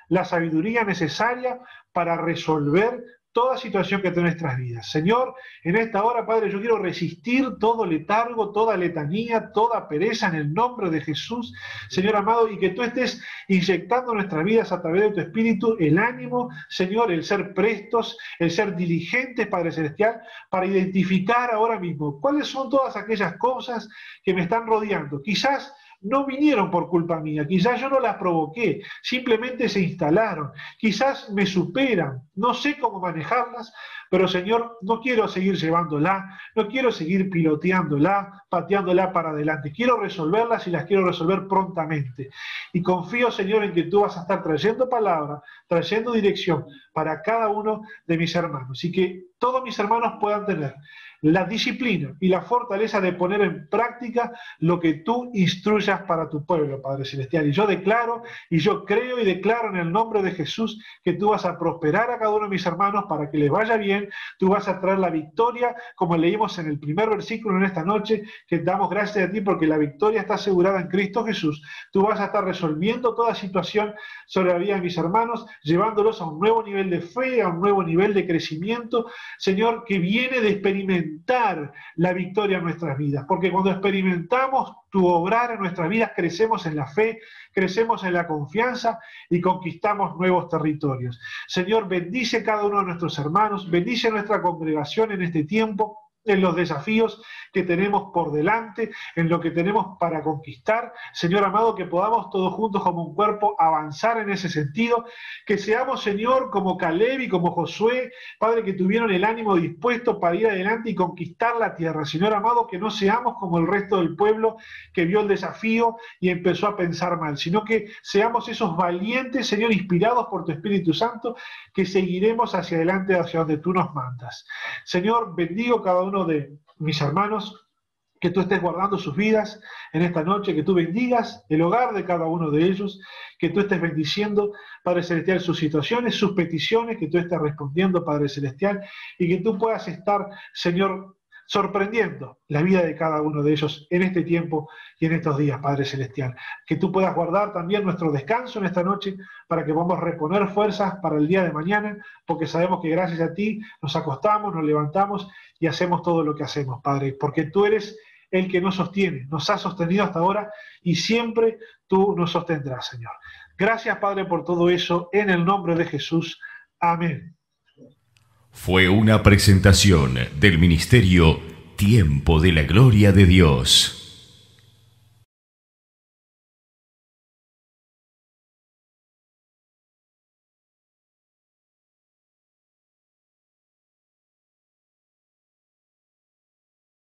[SPEAKER 2] la sabiduría necesaria para resolver toda situación que está en nuestras vidas. Señor, en esta hora, Padre, yo quiero resistir todo letargo, toda letanía, toda pereza en el nombre de Jesús, Señor amado, y que tú estés inyectando en nuestras vidas a través de tu Espíritu el ánimo, Señor, el ser prestos, el ser diligentes, Padre Celestial, para identificar ahora mismo cuáles son todas aquellas cosas que me están rodeando. Quizás no vinieron por culpa mía, quizás yo no las provoqué, simplemente se instalaron, quizás me superan, no sé cómo manejarlas, pero Señor, no quiero seguir llevándola, no quiero seguir piloteándola, pateándola para adelante, quiero resolverlas y las quiero resolver prontamente. Y confío, Señor, en que tú vas a estar trayendo palabra, trayendo dirección para cada uno de mis hermanos y que todos mis hermanos puedan tener la disciplina y la fortaleza de poner en práctica lo que tú instruyas para tu pueblo, Padre Celestial. Y yo declaro, y yo creo y declaro en el nombre de Jesús que tú vas a prosperar a cada uno de mis hermanos para que les vaya bien, tú vas a traer la victoria, como leímos en el primer versículo en esta noche, que damos gracias a ti porque la victoria está asegurada en Cristo Jesús. Tú vas a estar resolviendo toda situación sobre la vida de mis hermanos, llevándolos a un nuevo nivel de fe, a un nuevo nivel de crecimiento, Señor, que viene de experimentar la victoria en nuestras vidas, porque cuando experimentamos tu obrar en nuestras vidas, crecemos en la fe, crecemos en la confianza y conquistamos nuevos territorios. Señor, bendice cada uno de nuestros hermanos, bendice nuestra congregación en este tiempo, en los desafíos que tenemos por delante, en lo que tenemos para conquistar. Señor amado, que podamos todos juntos como un cuerpo avanzar en ese sentido, que seamos, Señor, como Caleb y como Josué, Padre, que tuvieron el ánimo dispuesto para ir adelante y conquistar la tierra. Señor amado, que no seamos como el resto del pueblo que vio el desafío y empezó a pensar mal, sino que seamos esos valientes, Señor, inspirados por tu Espíritu Santo, que seguiremos hacia adelante, hacia donde tú nos mandas. Señor, bendigo cada uno de mis hermanos, que tú estés guardando sus vidas en esta noche, que tú bendigas el hogar de cada uno de ellos, que tú estés bendiciendo, Padre Celestial, sus situaciones, sus peticiones, que tú estés respondiendo, Padre Celestial, y que tú puedas estar, Señor, sorprendiendo la vida de cada uno de ellos en este tiempo y en estos días, Padre Celestial. Que tú puedas guardar también nuestro descanso en esta noche para que podamos reponer fuerzas para el día de mañana, porque sabemos que gracias a ti nos acostamos, nos levantamos y hacemos todo lo que hacemos, Padre, porque tú eres el que nos sostiene, nos ha sostenido hasta ahora y siempre tú nos sostendrás, Señor. Gracias, Padre, por todo eso, en el nombre de Jesús. Amén.
[SPEAKER 1] Fue una presentación del Ministerio Tiempo de la Gloria de Dios.